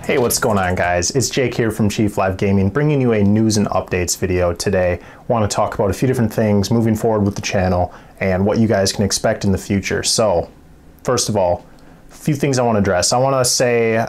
Hey, what's going on, guys? It's Jake here from Chief Live Gaming, bringing you a news and updates video today. Want to talk about a few different things moving forward with the channel and what you guys can expect in the future. So, first of all, a few things I want to address. I want to say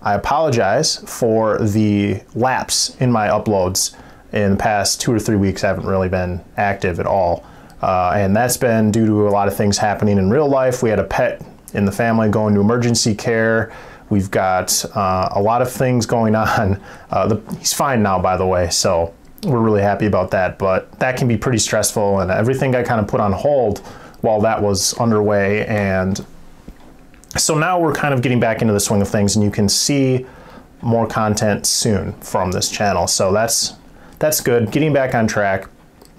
I apologize for the lapse in my uploads. In the past 2 or 3 weeks, I haven't really been active at all. And that's been due to a lot of things happening in real life. We had a pet in the family going to emergency care. We've got a lot of things going on. He's fine now, by the way, so we're really happy about that. But that can be pretty stressful, and everything got kind of put on hold while that was underway. And so now we're kind of getting back into the swing of things, and you can see more content soon from this channel. So that's good. Getting back on track,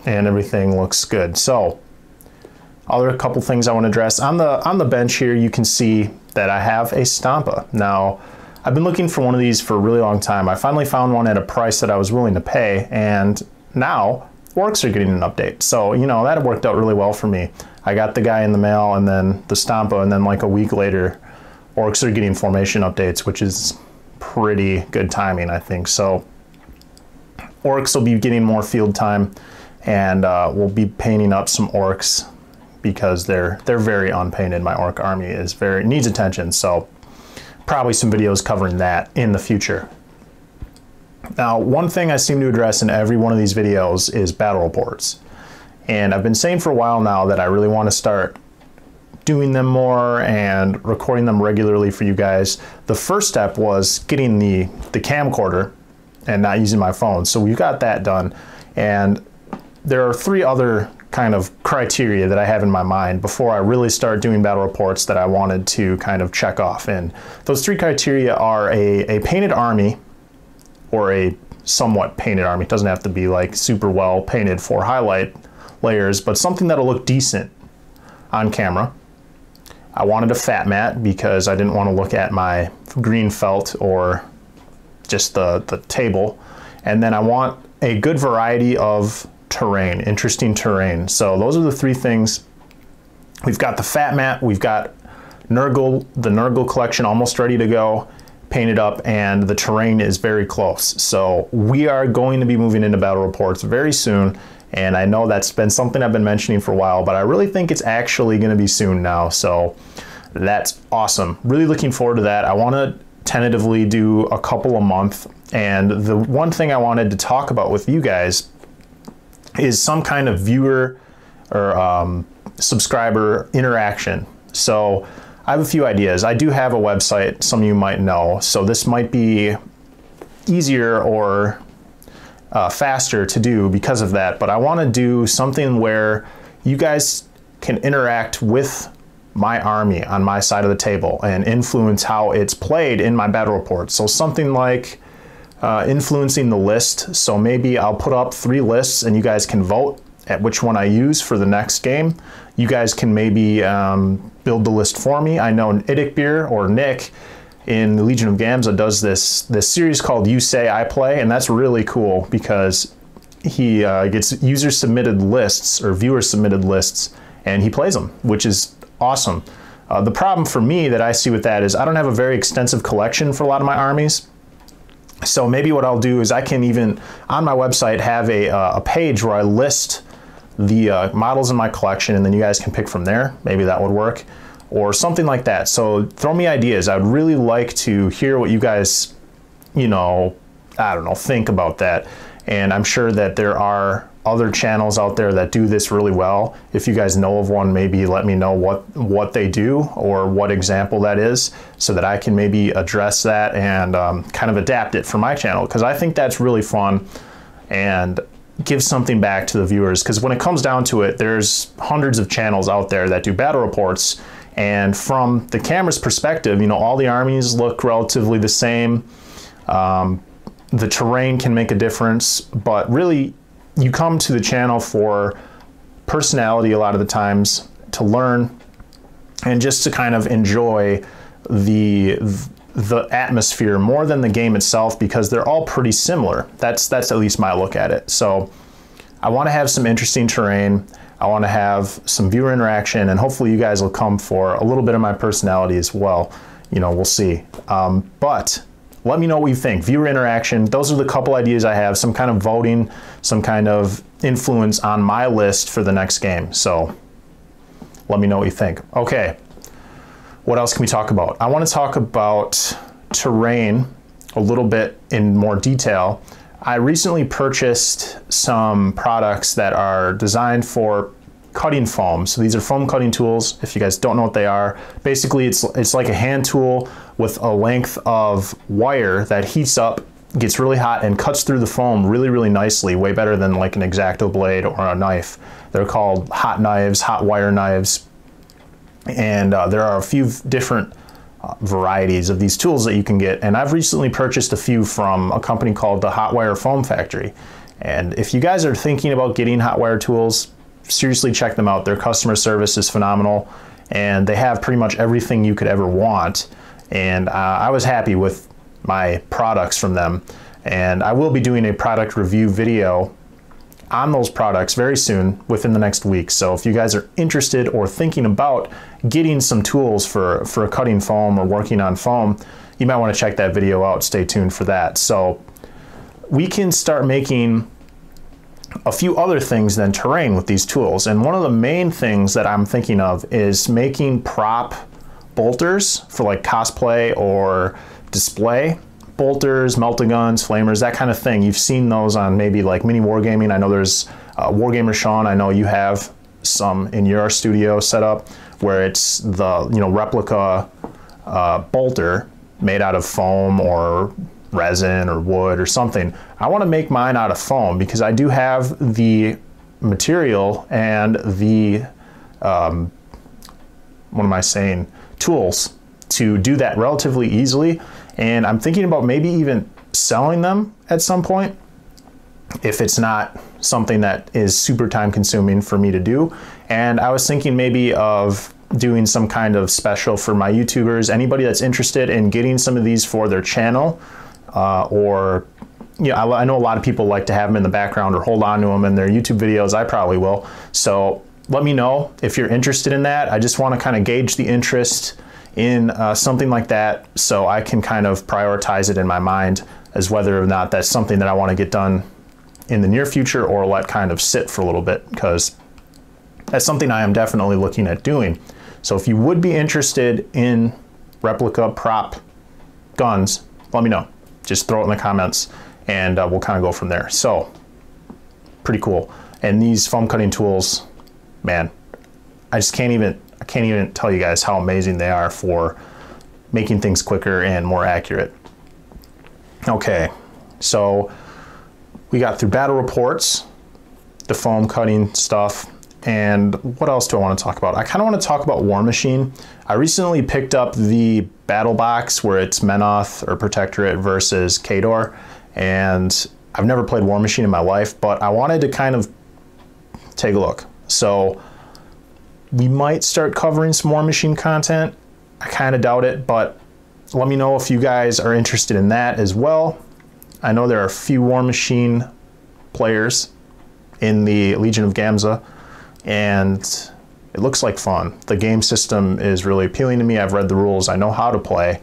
and everything looks good. So, a couple things I want to address. On the bench here, you can see that I have a Stampa. Now, I've been looking for one of these for a really long time. I finally found one at a price that I was willing to pay, and now Orcs are getting an update. So, you know, that worked out really well for me. I got the guy in the mail, and then the Stampa, and then like a week later, Orcs are getting formation updates, which is pretty good timing, I think. So, Orcs will be getting more field time, and we'll be painting up some Orcs because they're very unpainted. My Orc army needs attention, so probably some videos covering that in the future. Now, one thing I seem to address in every one of these videos is battle reports. And I've been saying for a while now that I really want to start doing them more and recording them regularly for you guys. The first step was getting the camcorder and not using my phone. So we've got that done. And there are 3 other kind of criteria that I have in my mind before I really start doing battle reports that I wanted to kind of check off. And those 3 criteria are a painted army, or a somewhat painted army. It doesn't have to be like super well painted for highlight layers, but something that'll look decent on camera. I wanted a fat mat because I didn't want to look at my green felt or just the table. And then I want a good variety of terrain, interesting terrain. So those are the 3 things. We've got the fat mat, we've got the Nurgle collection almost ready to go, painted up, and the terrain is very close. So we are going to be moving into battle reports very soon, and I know that's been something I've been mentioning for a while, but I really think it's actually going to be soon now. So that's awesome. Really looking forward to that. I want to tentatively do a couple a month, and the one thing I wanted to talk about with you guys is some kind of viewer or subscriber interaction. So I have a few ideas. I do have a website, some of you might know, so this might be easier or faster to do because of that, but I want to do something where you guys can interact with my army on my side of the table and influence how it's played in my battle report. So something like influencing the list. So maybe I'll put up 3 lists and you guys can vote at which one I use for the next game. You guys can maybe build the list for me. I know Idikbeer or Nick in the Legion of Gamza does this series called You Say I Play, and that's really cool because he gets user submitted lists or viewer submitted lists and he plays them, which is awesome. The problem for me that I see with that is I don't have a very extensive collection for a lot of my armies. So maybe what I'll do is I can even, on my website, have a page where I list the models in my collection, and then you guys can pick from there. Maybe that would work, or something like that. So throw me ideas. I'd really like to hear what you guys, you know, I don't know, think about that. And I'm sure that there are other channels out there that do this really well. If you guys know of one, maybe let me know what they do or what example that is, so that I can maybe address that and kind of adapt it for my channel, because I think that's really fun and give something back to the viewers. Because when it comes down to it, there's hundreds of channels out there that do battle reports, and from the camera's perspective, you know, all the armies look relatively the same. The terrain can make a difference, but really you come to the channel for personality a lot of the times, to learn and just to kind of enjoy the atmosphere more than the game itself, because they're all pretty similar. That's at least my look at it. So I want to have some interesting terrain. I want to have some viewer interaction, and hopefully you guys will come for a little bit of my personality as well. You know, we'll see. But let me know what you think. Viewer interaction, those are the couple ideas I have, some kind of voting, some kind of influence on my list for the next game. So let me know what you think. Okay, what else can we talk about? I want to talk about terrain a little bit in more detail. I recently purchased some products that are designed for cutting foam. So these are foam cutting tools. If you guys don't know what they are, basically it's like a hand tool with a length of wire that heats up, gets really hot, and cuts through the foam really, really nicely, way better than like an X-Acto blade or a knife. They're called hot knives, hot wire knives. And there are a few different varieties of these tools that you can get. And I've recently purchased a few from a company called the Hot Wire Foam Factory. And if you guys are thinking about getting hot wire tools, seriously check them out. Their customer service is phenomenal, and they have pretty much everything you could ever want. And I was happy with my products from them, and I will be doing a product review video on those products very soon, within the next week. So if you guys are interested or thinking about getting some tools for cutting foam or working on foam, you might want to check that video out. Stay tuned for that. So we can start making a few other things than terrain with these tools. And one of the main things that I'm thinking of is making prop bolters for like cosplay or display. Bolters, melt-a-guns, flamers, that kind of thing. You've seen those on maybe like Mini Wargaming. I know there's Wargamer Sean, I know you have some in your studio set up where it's the, you know, replica bolter made out of foam or resin or wood or something. I want to make mine out of foam because I do have the material and the tools to do that relatively easily. And I'm thinking about maybe even selling them at some point if it's not something that is super time consuming for me to do. And I was thinking maybe of doing some kind of special for my YouTubers, anybody that's interested in getting some of these for their channel, or, you know, I know a lot of people like to have them in the background or hold on to them in their YouTube videos. I probably will. So let me know if you're interested in that. I just want to kind of gauge the interest in something like that, so I can kind of prioritize it in my mind as whether or not that's something that I want to get done in the near future or let kind of sit for a little bit, because that's something I am definitely looking at doing. So if you would be interested in replica prop guns, let me know. Just throw it in the comments and we'll kind of go from there. So pretty cool. And these foam cutting tools, man, I can't even tell you guys how amazing they are for making things quicker and more accurate. Okay, so we got through battle reports, the foam cutting stuff, and what else do I want to talk about? I kind of want to talk about War Machine. I recently picked up the battle box where it's Menoth or Protectorate versus Khador, and I've never played War Machine in my life, but I wanted to kind of take a look. So we might start covering some War Machine content. I kind of doubt it, but let me know if you guys are interested in that as well. I know there are a few War Machine players in the Legion of Gamza, and it looks like fun. The game system is really appealing to me. I've read the rules. I know how to play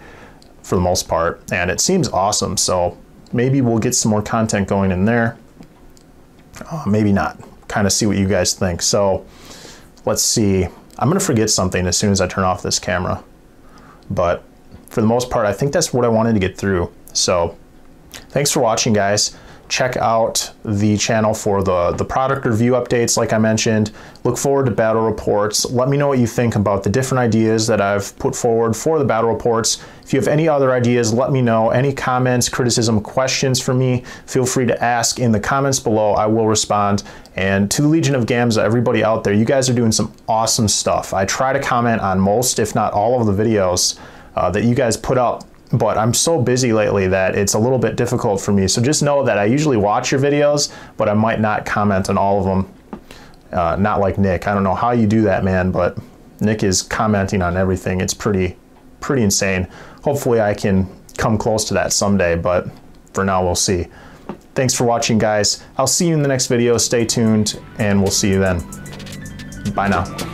for the most part, and it seems awesome. So maybe we'll get some more content going in there. Maybe not. Kind of see what you guys think. So let's see. I'm going to forget something as soon as I turn off this camera. But for the most part, I think that's what I wanted to get through. So thanks for watching, guys. Check out the channel for the product review updates, like I mentioned. Look forward to battle reports. Let me know what you think about the different ideas that I've put forward for the battle reports. If you have any other ideas, let me know. Any comments, criticism, questions for me, feel free to ask in the comments below. I will respond. And to the Legion of Gamza, everybody out there, you guys are doing some awesome stuff. I try to comment on most, if not all of the videos that you guys put up, but I'm so busy lately that it's a little bit difficult for me. So just know that I usually watch your videos, but I might not comment on all of them. Not like Nick. I don't know how you do that, man, but Nick is commenting on everything. It's pretty insane. Hopefully I can come close to that someday, but for now we'll see. Thanks for watching, guys. I'll see you in the next video. Stay tuned, and we'll see you then. Bye now.